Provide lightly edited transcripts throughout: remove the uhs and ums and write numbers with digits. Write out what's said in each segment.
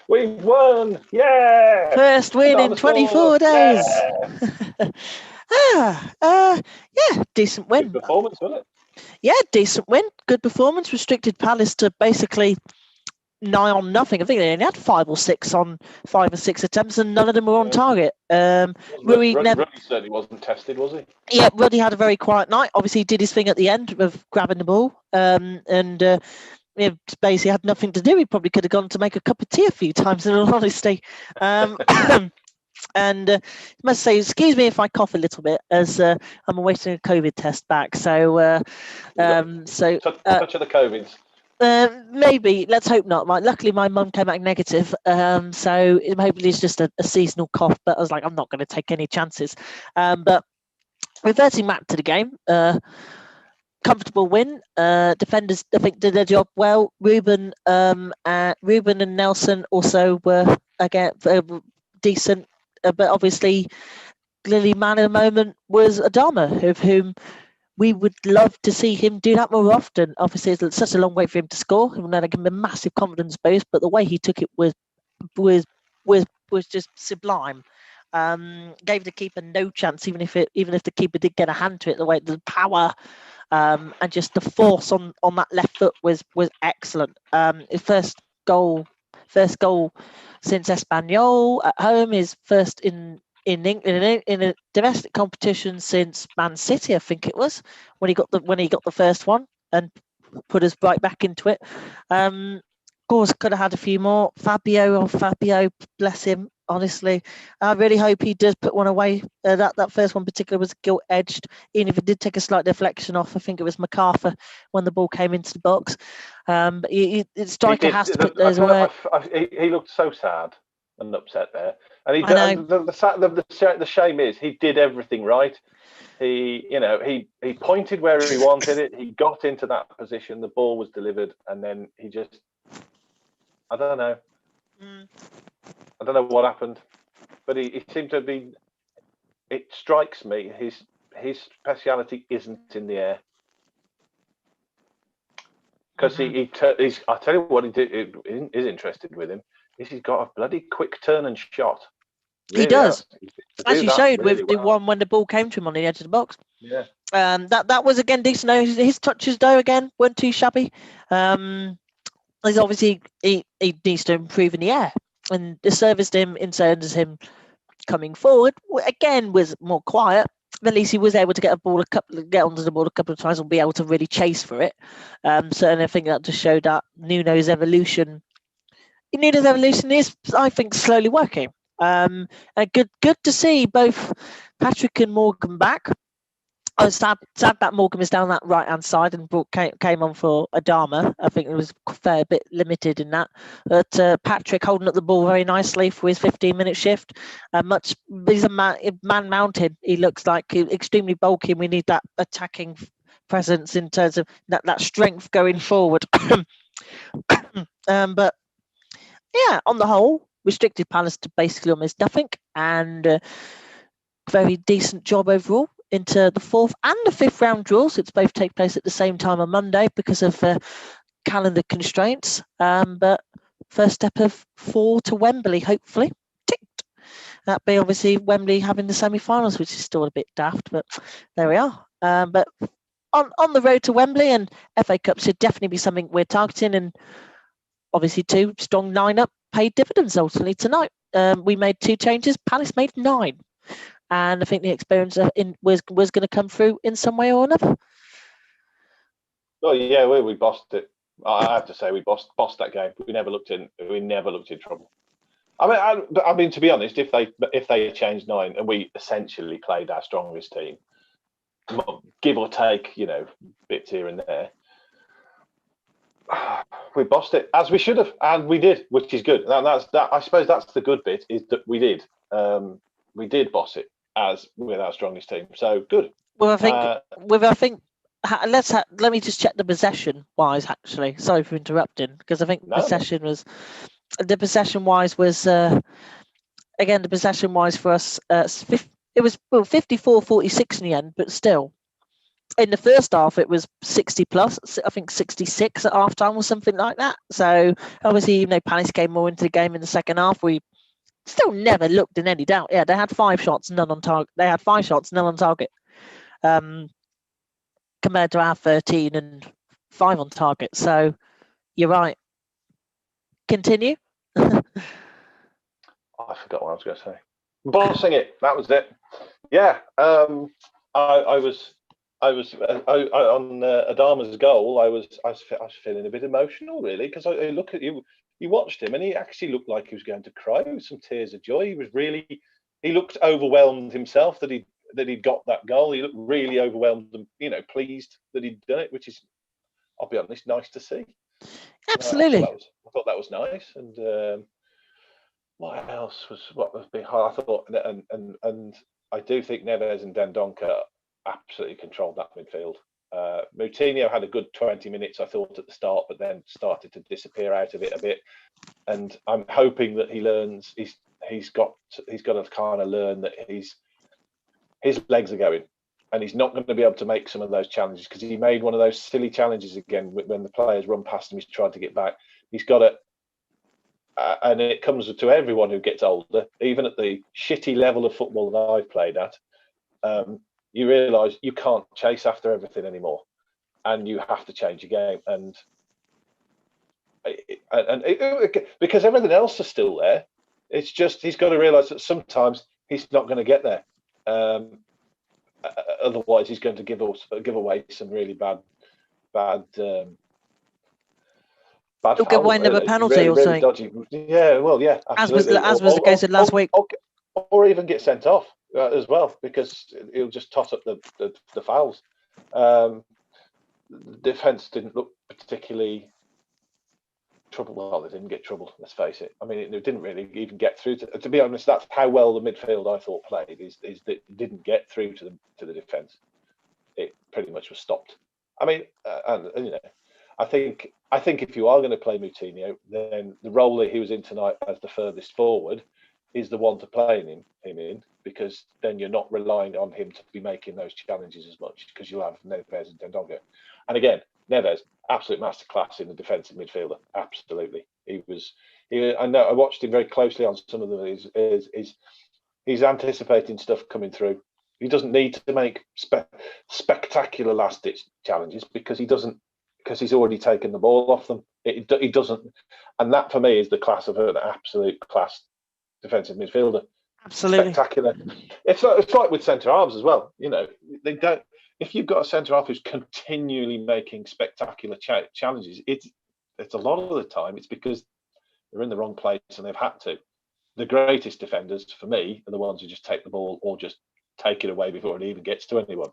we've won! Yeah! First win in 24 days. Yeah. Decent win. Good performance, wasn't it? Yeah, decent win. Good performance. Restricted Palace to basically 9 on nothing. I think they only had 5 or 6 on 5 or 6 attempts, and none of them were on target. Ruddy certainly wasn't tested, was he? Yeah, Ruddy had a very quiet night. Obviously, he did his thing at the end of grabbing the ball, basically had nothing to do. He probably could have gone to make a cup of tea a few times, in all honesty. And I must say, excuse me if I cough a little bit, as I'm awaiting a COVID test back. So, touch of the COVIDs. Maybe. Let's hope not. Luckily, my mum came back negative, so hopefully it's just a seasonal cough. But I was like, I'm not going to take any chances. But reverting back to the game, comfortable win. Defenders, I think, did their job well. Ruben and Nelson also were again decent, but obviously, clearly, man of the moment was Adama, of whom we would love to see him do that more often. Obviously, it's such a long way for him to score. It would give him a massive confidence boost, but the way he took it was just sublime. Gave the keeper no chance, even if the keeper did get a hand to it. The power and just the force on that left foot was excellent. His first goal since Espanyol at home. His first in England in a domestic competition since Man City, I think it was, when he got the first one and put us right back into it. Of course, could have had a few more. Fabio, bless him. Honestly, I really hope he does put one away. That first one particularly was gilt edged, even if it did take a slight deflection off. I think it was MacArthur when the ball came into the box. But the striker has to put those away. He looked so sad and upset there, and he the shame is he did everything right. He pointed where he wanted it. He got into that position. The ball was delivered, and then he just, I don't know. I don't know what happened, but he seemed to be. It strikes me his speciality isn't in the air, because he's. I tell you what, is interested with him is he's got a bloody quick turn and shot. Really, he does, as you showed really with the one when the ball came to him on the edge of the box. Yeah. That was again decent. His touches though again weren't too shabby. He's obviously he needs to improve in the air. And the service to him in terms of him coming forward again was more quiet. At least he was able to get onto the ball a couple of times and be able to really chase for it. Certainly, I think that just showed that Nuno's evolution. Nuno's evolution is, I think, slowly working. And good to see both Patrick and Morgan back. I was sad that Morgan was down that right hand side and came on for Adama. I think it was a fair bit limited in that. But Patrick holding up the ball very nicely for his 15-minute shift. He's a man mounted. He looks like extremely bulky. And we need that attacking presence in terms of that strength going forward. But yeah, on the whole, restricted Palace to basically almost nothing, and very decent job overall into the 4th and the 5th round draws. It's both take place at the same time on Monday because of calendar constraints. But first step of 4 to Wembley, hopefully. Ticked. That'd be obviously Wembley having the semi-finals, which is still a bit daft, but there we are. But on the road to Wembley, and FA Cup should definitely be something we're targeting, and obviously 2 strong lineup paid dividends ultimately tonight. We made 2 changes. Palace made 9. And I think the experience was going to come through in some way or another. Well, yeah, we bossed it. I have to say, we bossed that game. We never looked in trouble. I mean, to be honest, if they changed 9 and we essentially played our strongest team, give or take, bits here and there, we bossed it as we should have, and we did, which is good. And I suppose that's the good bit, is that we did. We did boss it as with our strongest team, so good. Well, I think let me just check the possession wise. Actually, sorry for interrupting, because I think possession wise was again the possession wise for us. It was 54-46 in the end, but still, in the first half, it was 60 plus, I think 66 at half time or something like that. So obviously, even though Palace came more into the game in the second half, we still never looked in any doubt. Yeah, they had 5 shots, none on target. They had 5 shots, none on target, compared to our 13 and 5 on target. So you're right. Continue. I forgot what I was going to say. Bossing it. That was it. Yeah. I was on Adama's goal. I was feeling a bit emotional, really, because I look at you. You watched him, and he actually looked like he was going to cry with some tears of joy. He looked overwhelmed himself that he'd got that goal. He looked really overwhelmed and pleased that he'd done it, which is, I'll be honest, nice to see. Absolutely. I thought that was nice. And what else was being hard? I thought, and I do think Neves and Dendoncker absolutely controlled that midfield. Moutinho had a good 20 minutes, I thought, at the start, but then started to disappear out of it a bit. And I'm hoping that he learns. He's got to kind of learn that his legs are going, and he's not going to be able to make some of those challenges, because he made one of those silly challenges again when the players run past him. He's tried to get back. He's got to. And it comes to everyone who gets older, even at the shitty level of football that I've played at. You realise you can't chase after everything anymore, and you have to change your game. And because everything else is still there, it's just he's got to realise that sometimes he's not going to get there. Otherwise, he's going to give away some really bad. He'll give away another penalty or something. Dodgy. Yeah, well, yeah, absolutely. As was the case of last week. Or even get sent off as well, because he'll just tot up the fouls. The defence didn't look particularly troubled. Well, they didn't get troubled, let's face it. I mean, they didn't really even get through. To be honest, that's how well the midfield, I thought, played, is that it didn't get through to the defence. It pretty much was stopped. I mean, I think if you are going to play Moutinho, then the role that he was in tonight as the furthest forward is the one to play him in, because then you're not relying on him to be making those challenges as much, because you'll have Neves and Dendoncker. And again, Neves, absolute masterclass in the defensive midfielder. Absolutely, I know. I watched him very closely on some of them. He's anticipating stuff coming through. He doesn't need to make spectacular last-ditch challenges, because he's already taken the ball off them. He doesn't, and that for me is the class of an absolute class defensive midfielder. Absolutely spectacular. It's like with centre halves as well. They don't. If you've got a centre half who's continually making spectacular challenges, it's a lot of the time it's because they're in the wrong place and they've had to. The greatest defenders for me are the ones who just take the ball or just take it away before it even gets to anyone.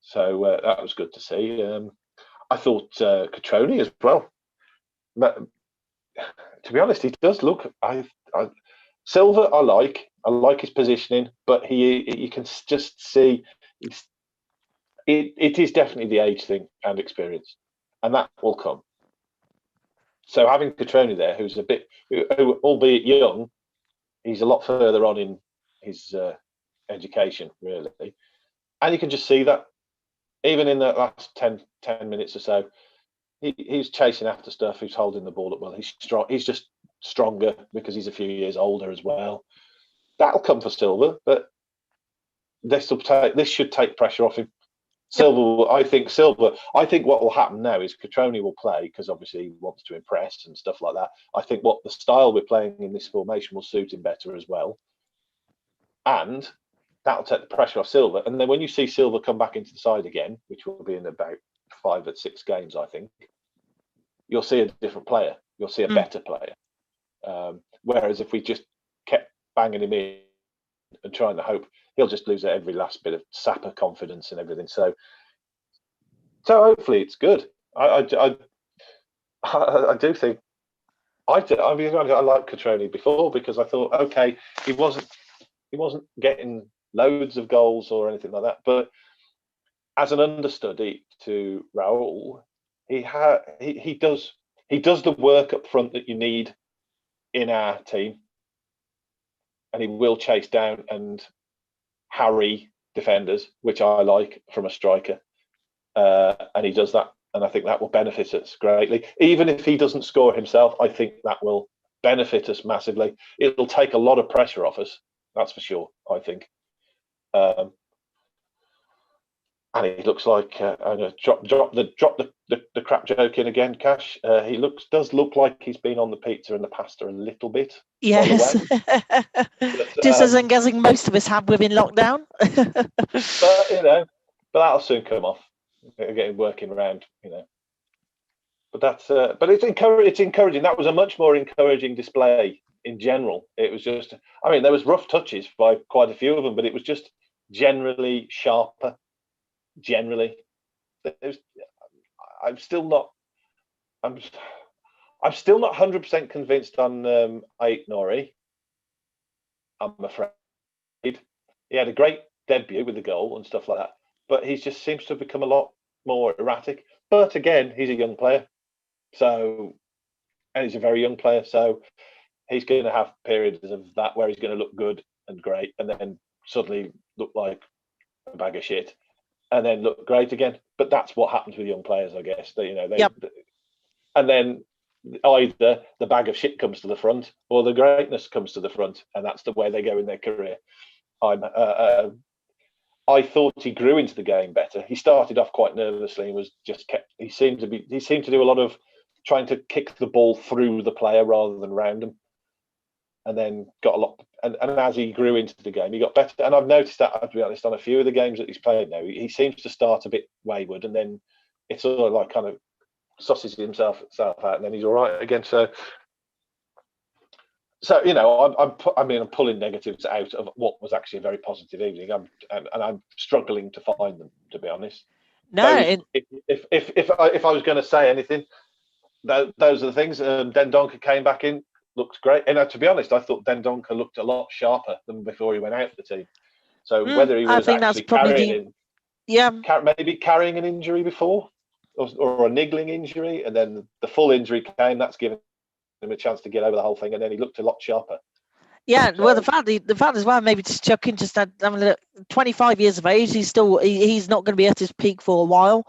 So that was good to see. I thought Cutrone as well. But, to be honest, he does look. Silva, I like his positioning, but you can just see it is definitely the age thing and experience, and that will come. So having Cutrone there, who's who, albeit young, he's a lot further on in his education, really, and you can just see that even in the last 10 minutes or so, he's chasing after stuff. He's holding the ball up well. He's strong. He's just stronger because he's a few years older as well. That'll come for Silva, but this should take pressure off him. I think what will happen now is Cutrone will play, because obviously he wants to impress and stuff like that. I think what the style we're playing in this formation will suit him better as well, and that'll take the pressure off Silva. And then when you see Silva come back into the side again, which will be in about 5 or 6 games, I think, you'll see a different player. You'll see a better player. Whereas if we just kept banging him in and trying to hope, he'll just lose every last bit of sap of confidence and everything. So hopefully it's good. I do think I liked Cutrone before, because I thought, okay, he wasn't getting loads of goals or anything like that, but as an understudy to Raul, he does the work up front that you need in our team, and he will chase down and harry defenders, which I like from a striker. and he does that, and I think that will benefit us greatly. Even if he doesn't score himself, I think that will benefit us massively. It'll take a lot of pressure off us, that's for sure, I think. And he looks like I'm going to drop the crap joke in again, Cash. He does look like he's been on the pizza and the pasta a little bit. Yes, just as I'm guessing most of us have within lockdown. but that'll soon come off. Getting working around, But that's but it's encouraging. That was a much more encouraging display in general. It was just, there was rough touches by quite a few of them, but it was just generally sharper. Generally, I'm still not 100% convinced on Aït-Nouri. I'm afraid he had a great debut with the goal and stuff like that, but he just seems to have become a lot more erratic. But again, he's a young player, and he's a very young player, so he's going to have periods of that where he's going to look good and great, and then suddenly look like a bag of shit, and then look great again. But that's what happens with young players, I guess. Yep. And then either the bag of shit comes to the front or the greatness comes to the front, and that's the way they go in their career. I thought he grew into the game better. He started off quite nervously and was just kept. He seemed to do a lot of trying to kick the ball through the player rather than round him, and then got a lot. And as he grew into the game, he got better. And I've noticed that, to be honest, on a few of the games that he's played now, he seems to start a bit wayward, and then it's sort of like kind of sausages himself out, and then he's all right again. So I'm pulling negatives out of what was actually a very positive evening. I'm struggling to find them, to be honest. No, if I was going to say anything, those are the things. Dendoncker came back in, looked great, and to be honest, I thought Dendoncker looked a lot sharper than before he went out of the team. So whether he was actually maybe carrying an injury before, or a niggling injury, and then the full injury came, that's given him a chance to get over the whole thing, and then he looked a lot sharper. Yeah, so, well, the fact as well, maybe just chuck in, just that 25 years of age, he's not going to be at his peak for a while.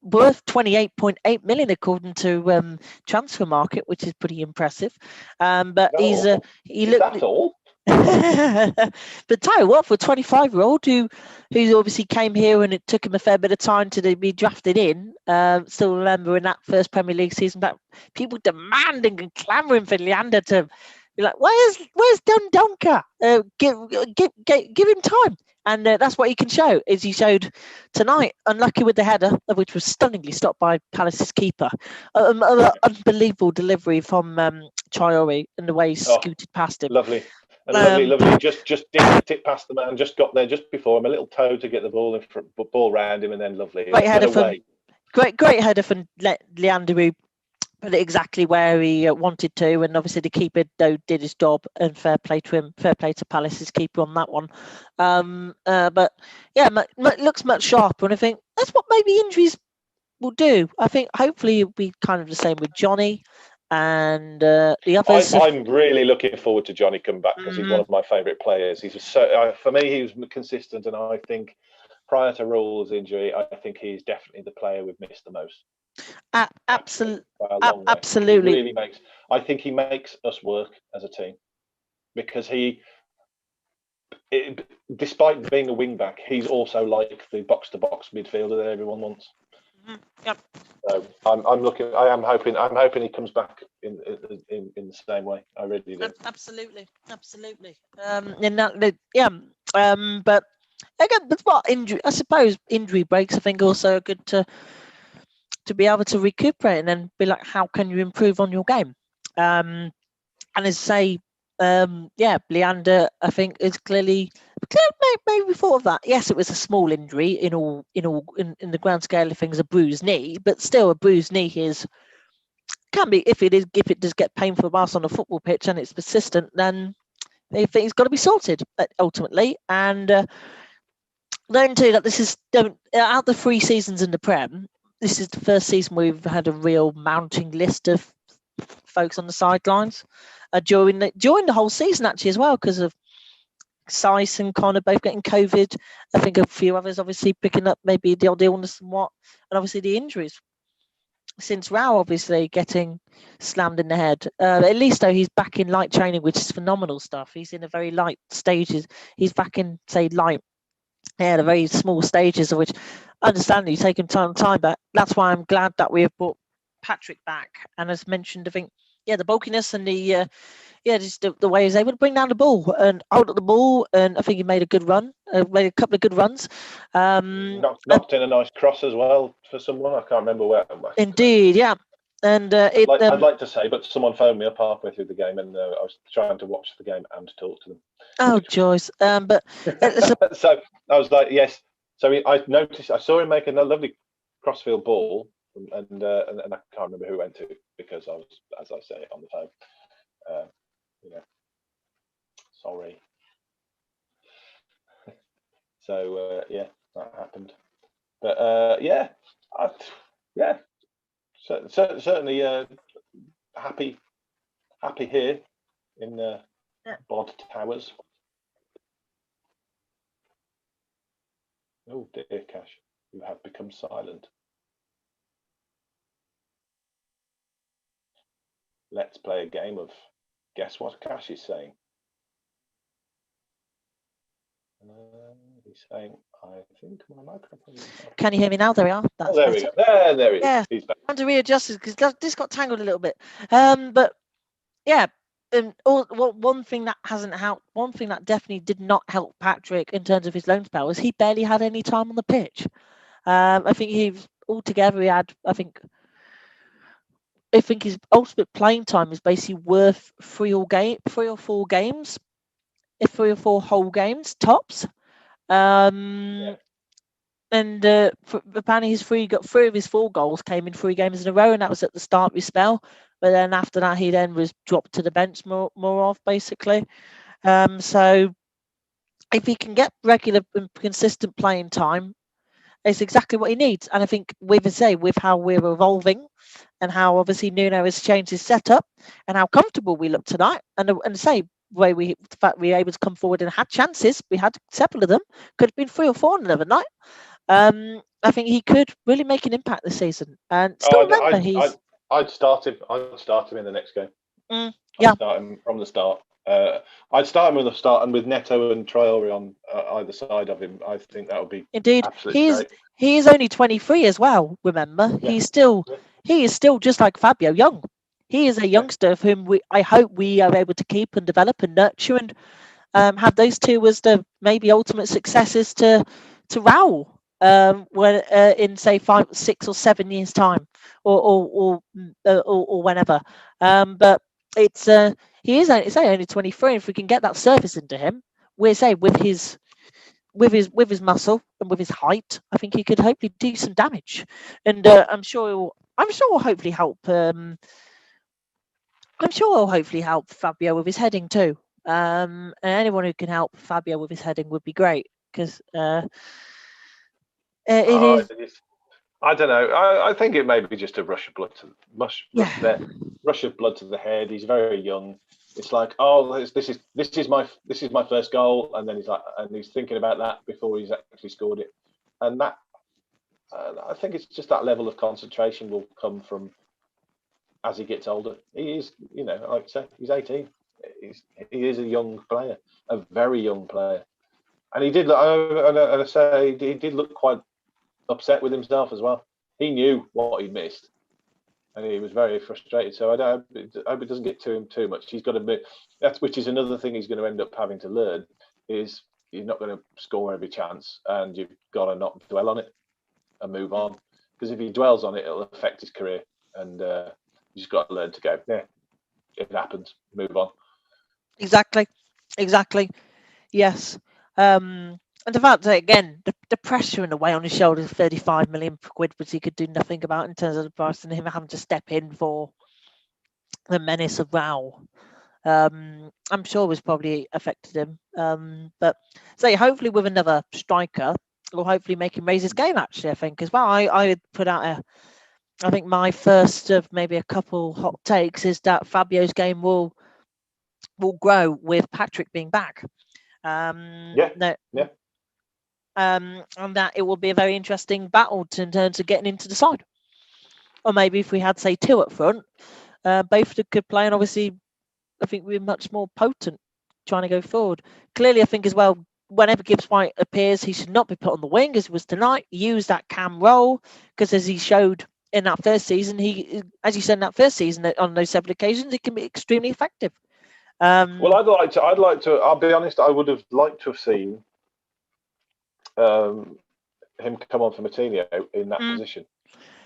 Worth 28.8 million according to Transfer Market, which is pretty impressive. But he looked. That's all. But tell you what, for a 25-year-old who obviously came here and it took him a fair bit of time to be drafted in, still remember in that first Premier League season, but people demanding and clamouring for Leander to be like, where's Dendoncker? Give him time. And that's what he can show, as he showed tonight. Unlucky with the header, which was stunningly stopped by Palace's keeper. Unbelievable delivery from Traoré and the way he scooted past him. Lovely. And lovely. Just dipped it past the man, just got there just before him, a little toe to get the ball round him, and then lovely. Great header from Leander, who put it exactly where he wanted to, and obviously the keeper did his job, and fair play to him, fair play to Palace's keeper on that one. But yeah, it looks much sharper, and I think that's what maybe injuries will do. I think hopefully it'll be kind of the same with Johnny and the others. I'm really looking forward to Johnny coming back, because he's one of my favourite players. For me, he was consistent, and I think prior to Rhule's injury, I think he's definitely the player we've missed the most. Absolutely. Really I think he makes us work as a team, because despite being a wing back, he's also like the box to box midfielder that everyone wants. Yep. So I'm hoping he comes back in the same way. I really do. Absolutely. But again, that's what injury. I suppose injury breaks, I think, also are good to be able to recuperate and then be like, how can you improve on your game? And as say, Leander, I think, is clearly maybe thought of that. Yes, it was a small injury in the grand scale of things, a bruised knee, but still a bruised knee can be, if it does get painful whilst on a football pitch and it's persistent, then I think it's got to be sorted ultimately. And learn too that this is out of the 3 seasons in the Prem, this is the first season where we've had a real mounting list of folks on the sidelines during the whole season, actually, as well, because of Sice and Connor both getting COVID. I think a few others obviously picking up maybe the odd illness and obviously the injuries. Since Rao obviously getting slammed in the head, at least though he's back in light training, which is phenomenal stuff. He's in a very light stages. He's back in the very small stages of which, understandably, taking time. But that's why I'm glad that we have brought Patrick back. And as mentioned, I think the bulkiness and the just the way he's able to bring down the ball and hold up the ball, and I think he made a good run, made a couple of good runs. Knocked in a nice cross as well for someone. I can't remember where. Indeed, yeah. And I'd like to say, but someone phoned me up halfway through the game, and I was trying to watch the game and talk to them. Oh, Joyce. But so I was like, yes. So I noticed, I saw him make a lovely crossfield ball, and I can't remember who went to because I was, as I say, on the phone. Sorry. So that happened. But certainly happy here in Bod Towers. Oh dear, Cash, you have become silent. Let's play a game of guess what Cash is saying. He's saying, I think my microphone is off. Can you hear me now? There we are. That's there better. We go. There he is. He's back. I had to readjust it because this got tangled a little bit. But yeah, one thing that hasn't helped, one thing that definitely did not help Patrick in terms of his loan spell was he barely had any time on the pitch. I think he had, I think his ultimate playing time is basically worth 3 or 4 games, 3 or 4 whole games tops. And apparently his 3 of his 4 goals came in 3 games in a row, and that was at the start of his spell. But then after that, he then was dropped to the bench more off, basically. So if he can get regular and consistent playing time, it's exactly what he needs. And I think with how we're evolving and how obviously Nuno has changed his setup and how comfortable we look tonight, and the fact we were able to come forward and had chances, we had several of them, could have been 3 or 4 another night. I think he could really make an impact this season. And still I'd start him in the next game. Yeah. I'd start him from the start. I'd start him with the start, and with Neto and Traore on either side of him, I think that would be indeed. Great. He is only 23 as well. Remember, he is still just like Fabio, young. He is a youngster of whom I hope we are able to keep and develop and nurture and have those two as the maybe ultimate successors to Raul when in say 5, 6 or 7 years time or whenever. But it's it's only 23. If we can get that surface into him, we're say with his muscle and with his height, I think he could hopefully do some damage. And I'm sure he'll hopefully help. I'm sure he'll hopefully help Fabio with his heading too. And anyone who can help Fabio with his heading would be great because it is. I don't know. I think it may be just a rush of blood to the head. He's very young. It's like, oh, this is my first goal, and then he's thinking about that before he's actually scored it, and that I think it's just that level of concentration will come from as he gets older. He is, like I say, he's 18. He is a young player, a very young player, and he did look quite upset with himself as well. He knew what he missed, and he was very frustrated. So I hope it doesn't get to him too much. He's got to be which is another thing he's going to end up having to learn is you're not going to score every chance, and you've got to not dwell on it and move on. Because if he dwells on it, it'll affect his career, and you just got to learn to go. Yeah, it happens. Move on. Exactly. Yes. And the fact that, again, the pressure in the way on his shoulders, 35 million quid, which he could do nothing about in terms of the price, and him having to step in for the menace of Raul, I'm sure was probably affected him. But hopefully with another striker, will hopefully make him raise his game, actually, I think, as well. I would put out I think my first of maybe a couple hot takes is that Fabio's game will grow with Patrick being back. Yeah. And that it will be a very interesting battle in terms of getting into the side. Or maybe if we had, say, two up front, both could play, and obviously I think we're much more potent trying to go forward. Clearly, I think as well, whenever Gibbs White appears, he should not be put on the wing, as was tonight. Use that cam role, because as he showed in that first season, as you said in that first season, on those several occasions, it can be extremely effective. Well, I'd like to. I'll be honest. I would have liked to have seen him come on for Moutinho in that position.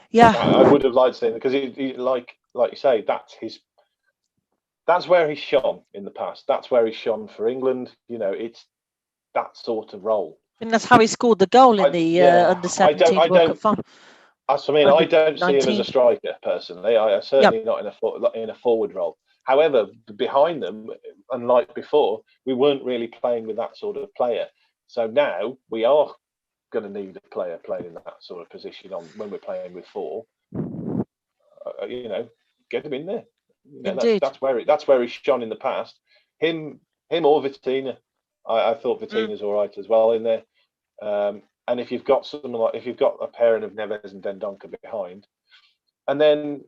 Yeah, I would have liked to see him, because he like you say, that's where he's shone in the past. That's where he's shone for England. It's that sort of role. And that's how he scored the goal in the under-17 World Cup final. I don't see him as a striker personally. I certainly not in a forward role. However, behind them, unlike before, we weren't really playing with that sort of player. So now we are going to need a player playing in that sort of position when we're playing with four. Get him in there. That's where he's shone in the past. Him or Vitinha. I thought Vitina's all right as well in there. And if you've got a pairing of Neves and Dendoncker behind, and then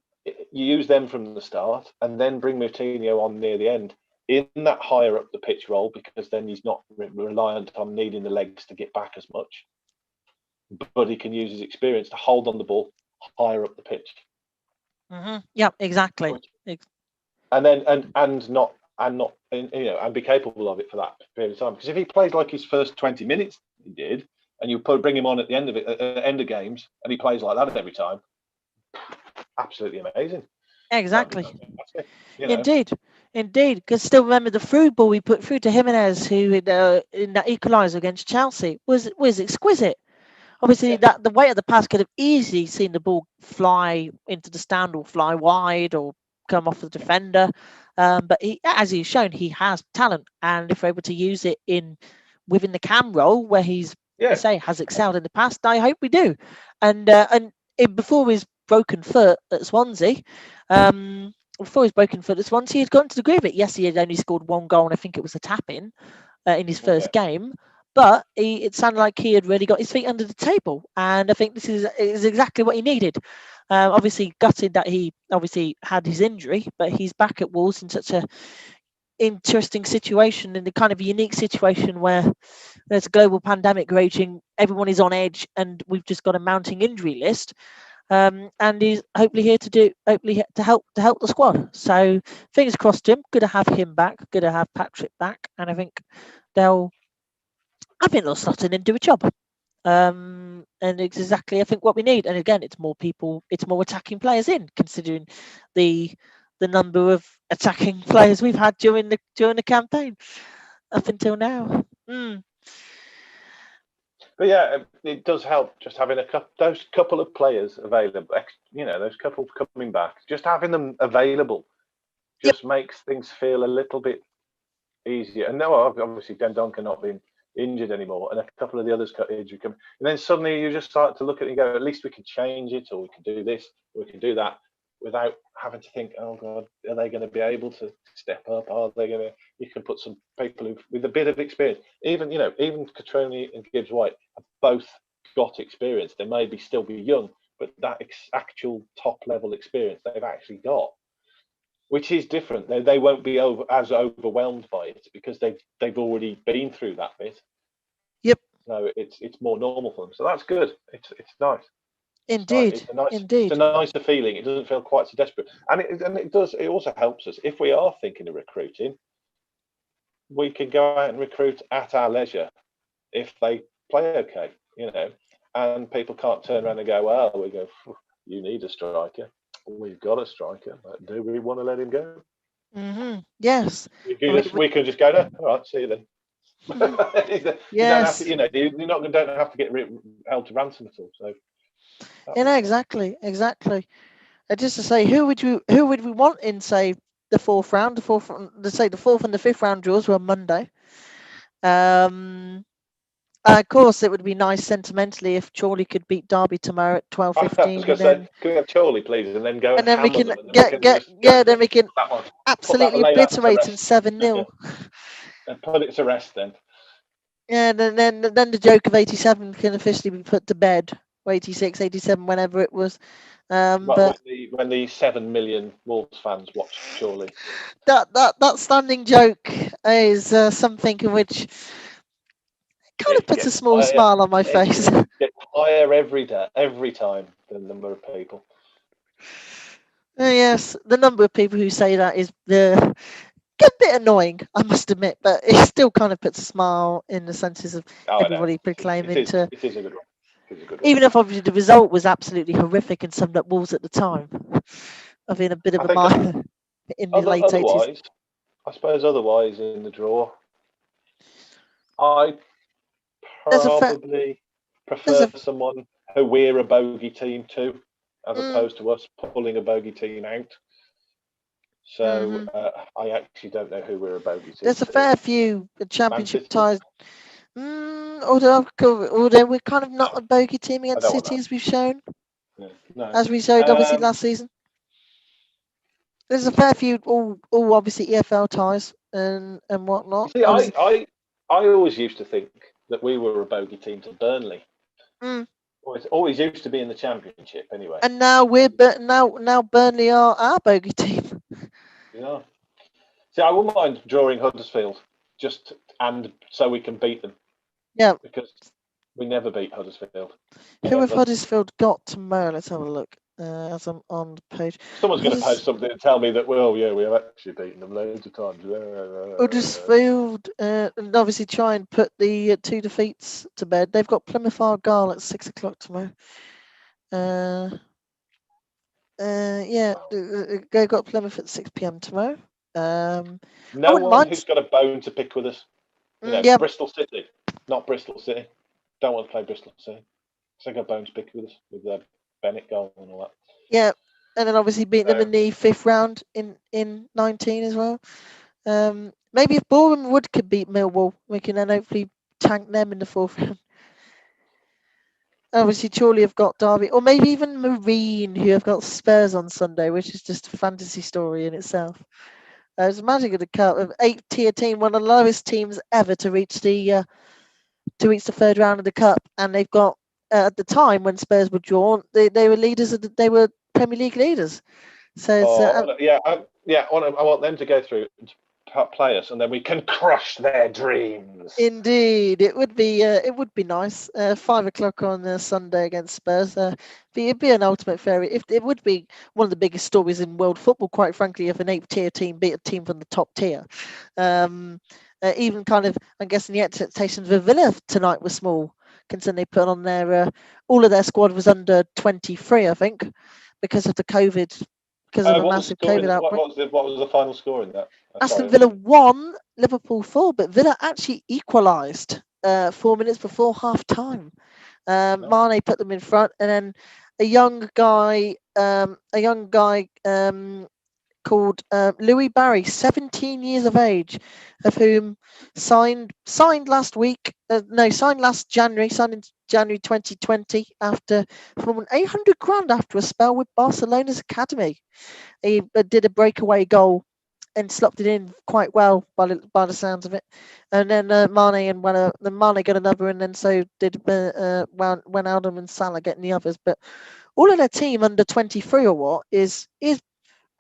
you use them from the start, and then bring Moutinho on near the end in that higher up the pitch role, because then he's not reliant on needing the legs to get back as much, but he can use his experience to hold on the ball higher up the pitch. Yeah, exactly. And then and be capable of it for that period of time. Because if he plays like his first 20 minutes he did, and you bring him on at the end of it, at the end of games, and he plays like that every time, absolutely amazing. Exactly. Indeed. Because still remember the through ball we put through to Jimenez, who in that equaliser against Chelsea was exquisite. Obviously, that the weight of the pass could have easily seen the ball fly into the stand or fly wide or come off the defender. But as he's shown, he has talent, and if we're able to use it within the cam role where he's has excelled in the past, I hope we do. And before his broken foot at Swansea, he'd gotten to the groove of it. Yes, he had only scored one goal, and I think it was a tap-in in his first game. But it sounded like he had really got his feet under the table, and I think this is exactly what he needed. Obviously, gutted that he obviously had his injury, but he's back at Wolves in such a interesting situation, in the kind of unique situation where there's a global pandemic raging, everyone is on edge, and we've just got a mounting injury list. And he's hopefully here to help the squad. So fingers crossed to him. Good to have him back. Good to have Patrick back, and I think they'll slot in and do a job. And it's exactly, I think, what we need. And again, it's more people, it's more attacking players in, considering the number of attacking players we've had during the campaign up until now. But yeah, it does help just having those couple of players available. Those couple coming back, just having them available, just makes things feel a little bit easier. And now, obviously, Dendoncker not being injured anymore, and a couple of the others got injured, and then suddenly you just start to look at it and go, at least we can change it, or we can do this, or we can do that, without having to think, oh God, are they going to be able to step up? Are they going to? You can put some people with a bit of experience. Even Cutrone and Gibbs White have both got experience. They may still be young, but that actual top level experience they've actually got, which is different. They won't be as overwhelmed by it because they've already been through that bit. Yep. So it's more normal for them. So that's good. It's nice. Indeed. It's a nicer feeling. It doesn't feel quite so desperate, and it does. It also helps us if we are thinking of recruiting. We can go out and recruit at our leisure if they play okay, and people can't turn around and go, well, we go, you need a striker. We've got a striker, but do we want to let him go? Yes. We can just go, no, all right, see you then. Yes. You don't have to get held to ransom at all. So. Exactly. Just to say, who would we want in, say, the fourth round? The fourth and the fifth round draws were on Monday. Of course, it would be nice sentimentally if Chorley could beat Derby tomorrow at 12:15. Can we have Chorley, please, and then go and then we can then we can absolutely obliterate in 7-0 and put it to rest then. Yeah, then the joke of 87 can officially be put to bed, or 86, 87, whenever it was. But when the 7 million Wolves fans watched, surely that standing joke is something in which kind of it puts a gets small higher. smile on my face. It gets higher every day, every time. The number of people. Yes, the number of people who say that is a bit annoying, I must admit, but it still kind of puts a smile in the senses of everybody proclaiming to. It is a good one. It is a good one. Even if obviously the result was absolutely horrific and summed up Wolves at the time, of being a bit of a mile in the late 80s. I suppose otherwise in the draw, I probably prefer someone who we're a bogey team to, as opposed to us pulling a bogey team out. So I actually don't know who we're a bogey team. There's a fair few championship ties. Although we're kind of not a bogey team against City, as we've shown. No. As we showed obviously last season. There's a fair few, all obviously EFL ties and whatnot. See, I always used to think that we were a bogey team to Burnley. Always used to be in the Championship anyway. And now now Burnley are our bogey team. Yeah. See, I wouldn't mind drawing Huddersfield, so we can beat them. Yeah. Because we never beat Huddersfield. Who have Huddersfield got tomorrow? Let's have a look. As I'm on the page. Someone's going to post something and tell me that, well, yeah, we have actually beaten them loads of times. Huddersfield, and obviously try and put the 2 defeats to bed. They've got Plymouth Argyle at 6 o'clock tomorrow. They've got Plymouth at 6 p.m. tomorrow. No one who's got a bone to pick with us. Bristol City, not Bristol City. Don't want to play Bristol City. So they got a bone to pick with us with their Bennett goal and all that. Yeah, and then obviously beat them in the 5th round in 19 as well. Maybe if Boreham Wood could beat Millwall, we can then hopefully tank them in the 4th round. Obviously, Chorley have got Derby, or maybe even Marine, who have got Spurs on Sunday, which is just a fantasy story in itself. It's magic of the cup of 8-tier team, one of the lowest teams ever to reach the 3rd round of the cup, and they've got at the time when Spurs were drawn, they were leaders they were Premier League leaders. So I want them to go through and play us, and then we can crush their dreams. Indeed, it would be nice. 5 o'clock on Sunday against Spurs. It'd be an ultimate fairy. If it would be one of the biggest stories in world football, quite frankly, if an 8th-tier team beat a team from the top tier. Even kind of, I'm guessing the expectations of Villa tonight were small, considering they put on their all of their squad was under 23, I think, because of the COVID. Because of a massive COVID outbreak. What was the final score in that? Aston Villa 1, Liverpool 4, but Villa actually equalised 4 minutes before half time. Mane put them in front, and then a young guy called Louis Barry, 17 years of age, of whom signed last January, signed in January 2020 from 800 grand after a spell with Barcelona's academy. He did a breakaway goal and slopped it in quite well by the sounds of it. And then Mane got another, and then so did Wijnaldum and Salah getting the others. But all of their team under 23 or what is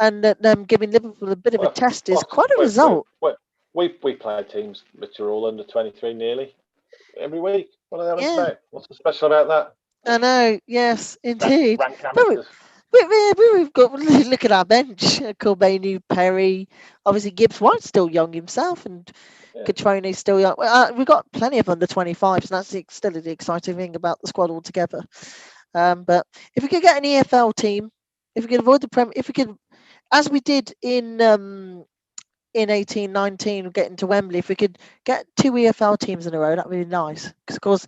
and them giving Liverpool a bit of a test is quite a result. We play teams which are all under 23 nearly every week. What are they on about? What's so special about that? I know, yes, indeed. We've got, look at our bench. Corbanu, Perry, obviously Gibbs White's still young himself, and Catrone's still young. We've got plenty of under 25s, and that's still the exciting thing about the squad altogether. But if we could get an EFL team, if we could avoid the Premier, if we could, as we did in 18-19 getting to Wembley, if we could get 2 EFL teams in a row, that would be nice. Because of course,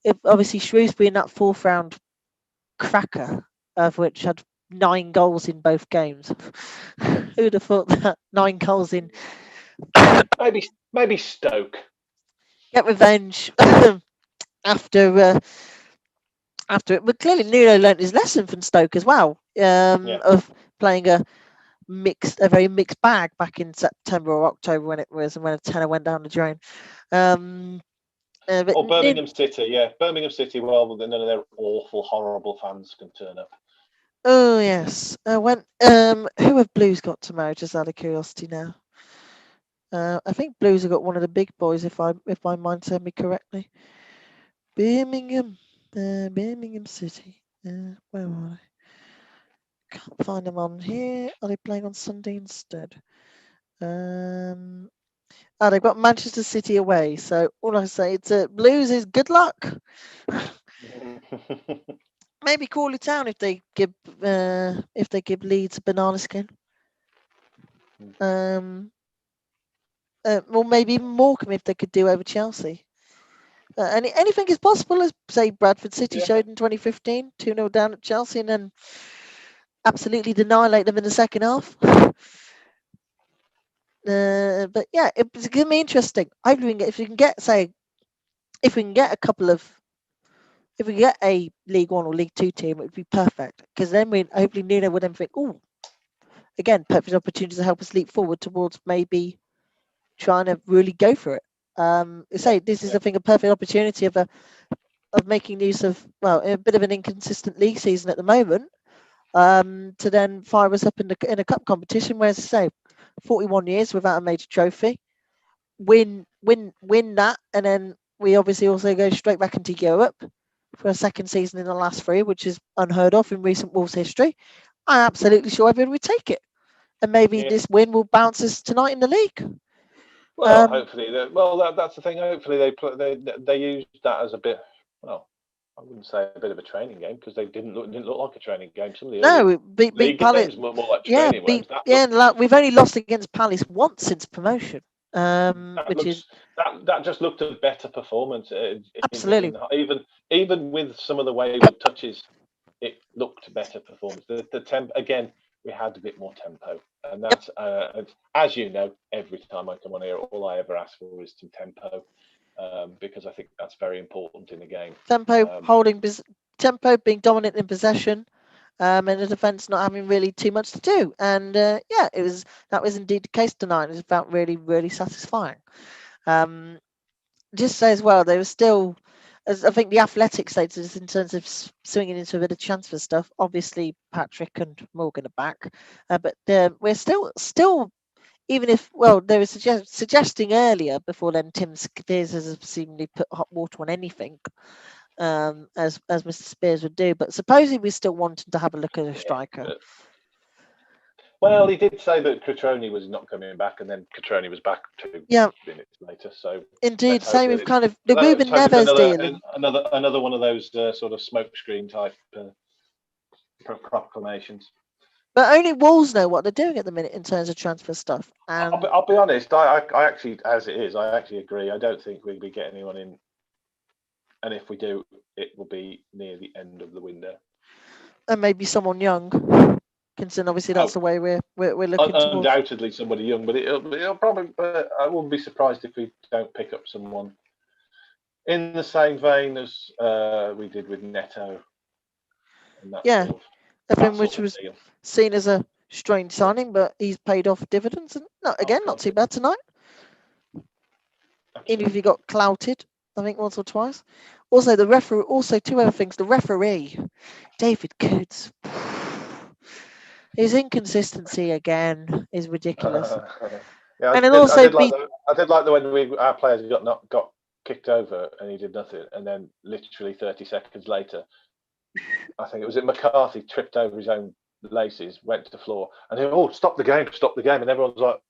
if obviously Shrewsbury in that 4th round cracker, of which had 9 goals in both games. Who'd have thought that? 9 goals in. maybe Stoke. Get revenge after it. But clearly Nuno learnt his lesson from Stoke as well. Of playing a very mixed bag back in September or October when a tenner went down the drain. Or Birmingham City, yeah. Birmingham City, well, none of their awful, horrible fans can turn up. Oh, yes. Who have Blues got tomorrow, just out of curiosity now? I think Blues have got one of the big boys, if my mind serves me correctly. Birmingham City. Where are they? Can't find them on here. Are they playing on Sunday instead? They've got Manchester City away. So all I say to Blues is good luck. Maybe Crawley Town if they give Leeds a banana skin. Or maybe even Morecambe if they could do over Chelsea. Anything is possible, as say Bradford City showed in 2015, 2-0 down at Chelsea, and then absolutely annihilate them in the second half. But yeah, it's going to be interesting. Hopefully, if we can get a League One or League Two team, it would be perfect. Because then hopefully Nuno would then think, oh, again, perfect opportunity to help us leap forward towards maybe trying to really go for it. This is I think a perfect opportunity of making use of a bit of an inconsistent league season at the moment, to then fire us up in a cup competition. Where, as I say, 41 years without a major trophy, win that, and then we obviously also go straight back into Europe for a second season in the last 3, which is unheard of in recent Wolves history. I'm absolutely sure everyone would take it, and maybe this win will bounce us tonight in the league. Well, hopefully, that's the thing. Hopefully, they used that as a bit. Well, I wouldn't say a bit of a training game because they didn't look like a training game. Some of the beat Palace. More like training games. We've only lost against Palace once since promotion. That just looked a better performance. Absolutely. Even with some of the wayward touches, it looked a better performance. The tempo again. We had a bit more tempo, and that's as you know, every time I come on here, all I ever ask for is some tempo, because I think that's very important in a game. Tempo, being dominant in possession, and the defence not having really too much to do. And that was indeed the case tonight. It felt really, really satisfying. Just say as well, they were still. As I think the Athletic status in terms of swinging into a bit of transfer stuff. Obviously, Patrick and Morgan are back, but we're still, even if they were suggesting earlier before then. Tim Spears has seemingly put hot water on anything, as Mr. Spears would do. But supposedly we still wanted to have a look at a striker. Well, he did say that Cutrone was not coming back, and then Cutrone was back 2 minutes later. So indeed, same with kind of the Ruben Neves deal. Another one of those sort of smokescreen type proclamations. But only Wolves know what they're doing at the minute in terms of transfer stuff. And I'll be honest, I actually, as it is, I actually agree. I don't think we'll be getting anyone in, and if we do, it will be near the end of the window. And maybe someone young. Considering obviously that's the way we're looking. Undoubtedly somebody young, but it'll probably. I wouldn't be surprised if we don't pick up someone in the same vein as we did with Neto. Which was seen as a strange signing, but he's paid off dividends, and not too bad tonight. Absolutely. Even if he got clouted, I think once or twice. Also, the referee. Also, 2 other things. The referee, David Coots. His inconsistency again is ridiculous. I did like the when our players got kicked over and he did nothing, and then literally 30 seconds later, I think it was McCarthy tripped over his own laces, went to the floor, and they stop the game, and everyone's like,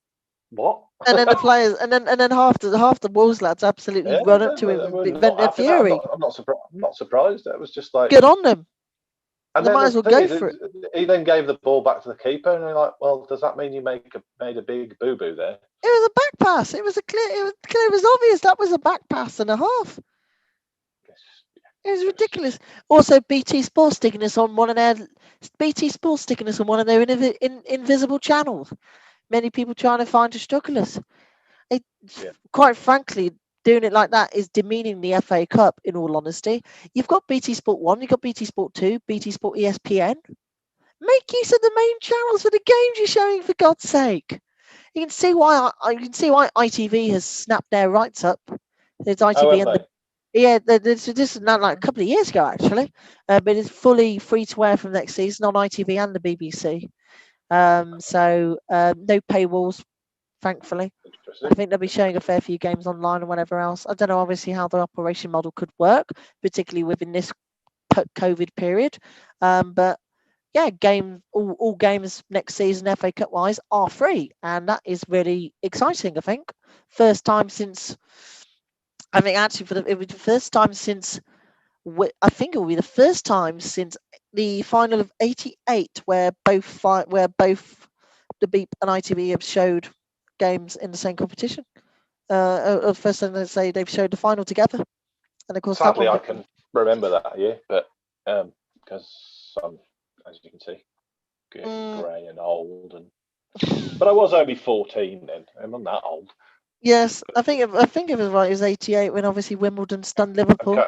what? And then the players, and then half the Wolves lads absolutely run up to him and vent their fury. I'm not surprised. That was just like, good on them. And they might as well go for it. He then gave the ball back to the keeper, and they're like, "Well, does that mean you made a big boo boo there?" It was a back pass. It was obvious that was a back pass and a half. It was ridiculous. Also, BT Sports sticking us on one of their invisible channels. Many people trying to find to struggle us. Quite frankly, doing it like that is demeaning the FA Cup, in all honesty. You've got BT Sport 1, you've got BT Sport 2, BT Sport ESPN. Make use of the main channels for the games you're showing, for God's sake. You can see why ITV has snapped their rights up. There's ITV Yeah, this is not like a couple of years ago actually, but it's fully free to air from next season on ITV and the BBC. So no paywalls, thankfully. I think they'll be showing a fair few games online and whatever else. I don't know, obviously, how the operation model could work, particularly within this COVID period. But yeah, all games next season, FA Cup wise, are free, and that is really exciting. I think first time since I think actually it was the first time since I think it will be the first time since the final of '88 where the Beep and ITV have showed games in the same competition. First time they say they've showed the final together, and of course Sadly, that one. I can remember that year, but because I'm, as you can see, grey and old, but I was only 14 then. I'm not that old. Yes, I think it was right. It was '88 when obviously Wimbledon stunned Liverpool.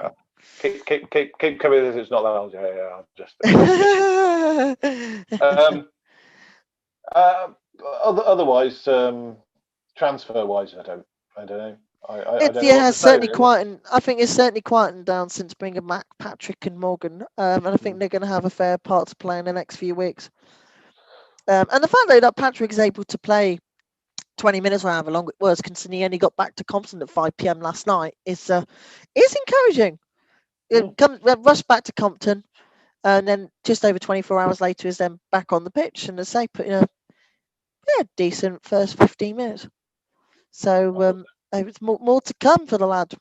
Keep coming. It's not that old. Yeah. I'm just. Otherwise, transfer wise, I don't know. I don't know what to say, certainly really. quietened. I think it's certainly quietened down since bringing back Patrick and Morgan, and I think they're going to have a fair part to play in the next few weeks. And the fact that Patrick is able to play 20 minutes or however long it was, considering he only got back to Compton at 5 p.m. last night, is encouraging. Rushed back to Compton, and then just over 24 hours later is then back on the pitch, and as I say, put in a decent first 15 minutes. So it's more to come for the lad.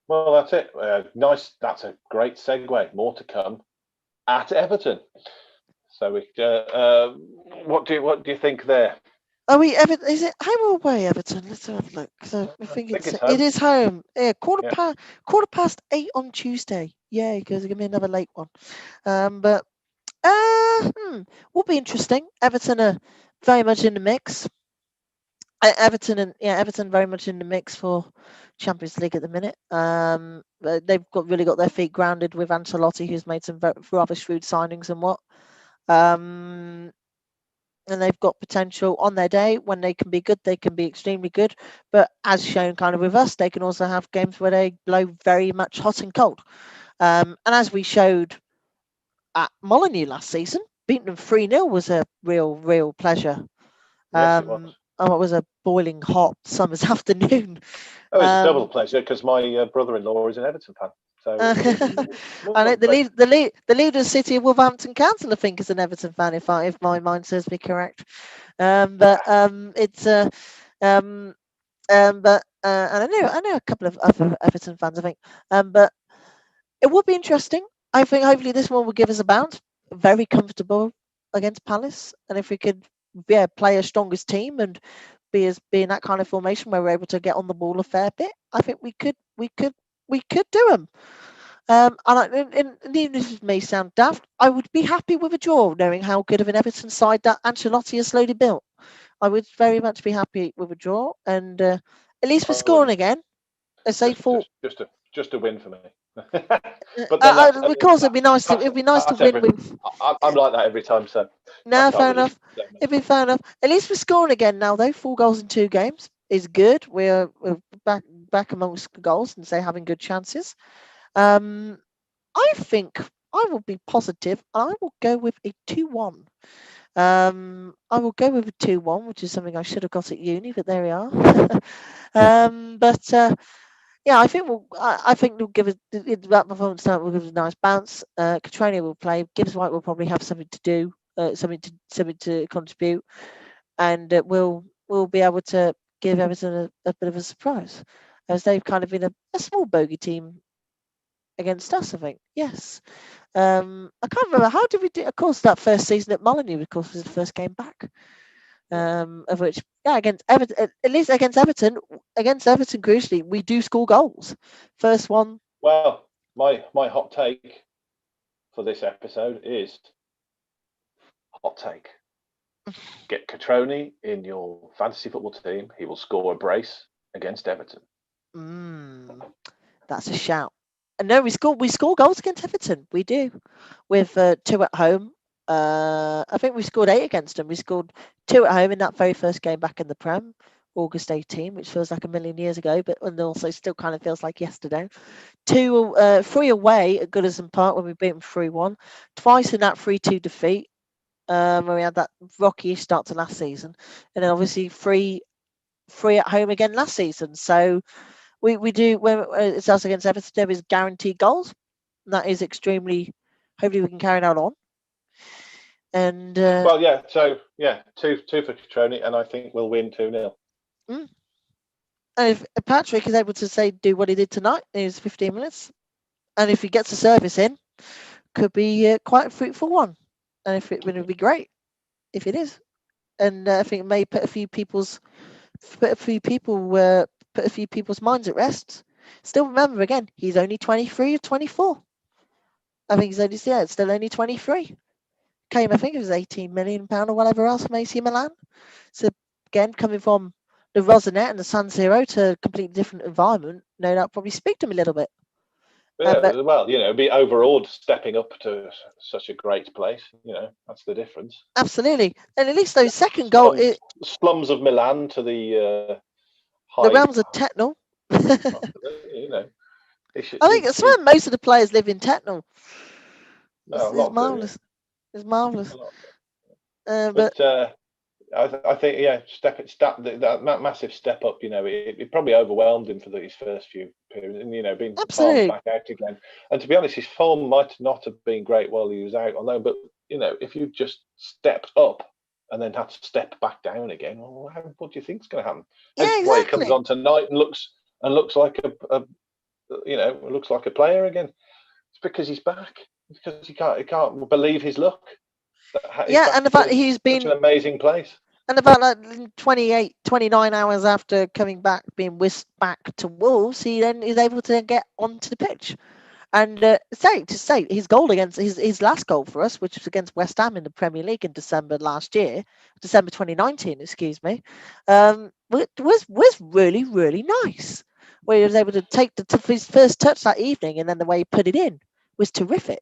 Well, that's it. Nice. That's a great segue. More to come at Everton. So, what do you think there? Is it home or away, Everton? Let's have a look. So I think it is home. Yeah, quarter past 8 on Tuesday. Yeah, because there's gonna be another late one. But will be interesting. Everton are very much in the mix. Everton very much in the mix for Champions League at the minute. They've really got their feet grounded with Ancelotti, who's made some rather shrewd signings and what. And they've got potential on their day. When they can be good, they can be extremely good. But as shown kind of with us, they can also have games where they blow very much hot and cold. And as we showed at Molineux last season, beating them 3-0 was a real pleasure. Yes, it was. Oh, it was a boiling hot summer's afternoon. Oh, it's a double pleasure because my brother-in-law is an Everton fan. So I know the leader of the city of Wolverhampton Council, I think, is an Everton fan, if my mind serves me correct. But it's and I know a couple of other Everton fans, I think. But it would be interesting. I think hopefully this one will give us a bounce. Very comfortable against Palace, and if we could play a strongest team and be in that kind of formation where we're able to get on the ball a fair bit, I think we could do them. And even if it may sound daft, I would be happy with a draw, knowing how good of an Everton side that Ancelotti has slowly built. I would very much be happy with a draw, and at least we're scoring again. I say just a win for me. But of course, it'd be nice to win with. I'm like that every time, so. No, fair enough. It'd be fair enough. At least we're scoring again now, though. 4 goals in 2 games is good. We're back amongst goals and having good chances. I think I will be positive. I will go with a 2-1. I will go with a 2-1, which is something I should have got at uni, but there we are. I think we'll give that performance tonight will give us a nice bounce. Catrania will play. Gibbs White will probably have something to do, something to contribute, and we'll be able to give Everton a bit of a surprise, as they've kind of been a small bogey team against us, I think. Yes. I can't remember, how did we do? Of course, that first season at Molineux, of course, was the first game back. Of which, against Everton, at least against Everton, crucially, we do score goals. First one. Well, my hot take for this episode is hot take. Get Catroni in your fantasy football team. He will score a brace against Everton. That's a shout. And no, we score goals against Everton. We do, with 2 at home. I think we scored 8 against them. We scored 2 at home in that very first game back in the Prem. August 18, which feels like a million years ago, but and also still kind of feels like yesterday. 3 away at Goodison Park when we beat them 3-1. Twice in that 3-2 defeat. Where we had that rocky start to last season, and then obviously 3 at home again last season. So we do when it's us against Everton, there is guaranteed goals. And that is extremely. Hopefully, we can carry that on. And well, yeah. So yeah, two for Catroni, and I think we'll win 2-0. And if Patrick is able to do what he did tonight in his 15 minutes, and if he gets a service in, could be quite a fruitful one. And if it would be great, if it is. And I think it may put a few people's minds at rest. Still remember again, he's only 23 or 24. I think he's only still only 23. Came, I think it was £18 million or whatever else from AC Milan. So again, coming from the Rosinette and the San Siro to a completely different environment, no doubt probably speak to him a little bit. Yeah, well, be overawed stepping up to such a great place. That's the difference. Absolutely, and at least those second goal, slums of Milan to the realms of Tetnal. I think it's where most of the players live in Tetnal. It's marvelous. It's marvelous. But I think that massive step up. It probably overwhelmed him for his first few periods, and being farmed back out again. And to be honest, his form might not have been great while he was out. Although, but if you just stepped up and then had to step back down again, well, what do you think is going to happen? Yeah, exactly. Why he comes on tonight and looks like looks like a player again. It's because he's back. It's because he can't believe his luck. And the fact he's been such an amazing place. And about 28, 29 hours after coming back, being whisked back to Wolves, he then is able to get onto the pitch. And his goal against his last goal for us, which was against West Ham in the Premier League in December 2019, excuse me, was really, really nice. Where he was able to take his first touch that evening, and then the way he put it in was terrific.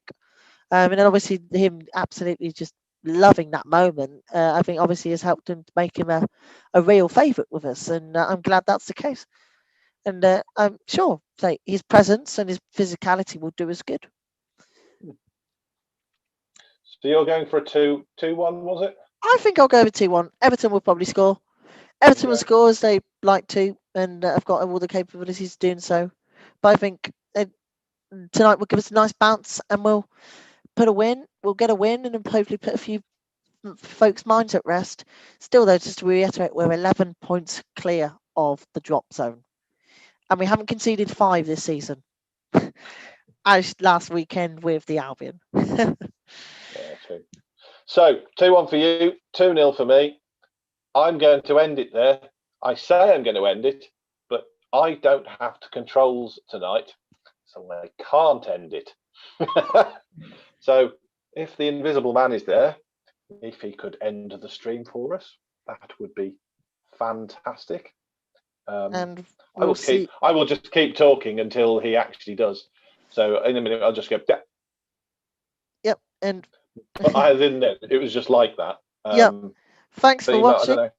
And then obviously him absolutely just loving that moment, I think obviously has helped him to make him a real favourite with us, and I'm glad that's the case. And I'm sure his presence and his physicality will do us good. So you're going for a 2-1, was it? I think I'll go with 2-1. Everton will probably score. Everton will score as they like to, and I've got all the capabilities of doing so. But I think tonight will give us a nice bounce, and we'll get a win, and then hopefully put a few folks' minds at rest. Still, though, just to reiterate, we're 11 points clear of the drop zone, and we haven't conceded 5 this season, as last weekend with the Albion. Yeah, true. So 2-1 for you, 2-0 for me. I'm going to end it there. I say I'm going to end it, but I don't have the controls tonight, so I can't end it. So if the Invisible Man is there, if he could end the stream for us, that would be fantastic. And I will just keep talking until he actually does. So in a minute, I'll just go. Yeah. Yep. And I didn't know. It was just like that. Yep. Thanks for watching.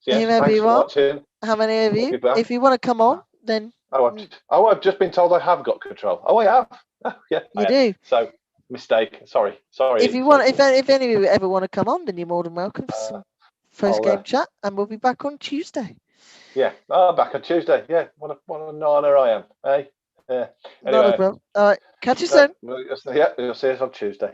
Thanks for watching. How many of you? If you want to come on, then. I've just been told I have got control. Oh, I have. Oh, yeah. You do. So mistake. Sorry. If you want, if any of you ever want to come on, then you're more than welcome for some first game chat, and we'll be back on Tuesday. Yeah, back on Tuesday. Yeah, what an honour I am. Hey, yeah. Anyway, all right, catch you soon. Yeah, you'll see us on Tuesday.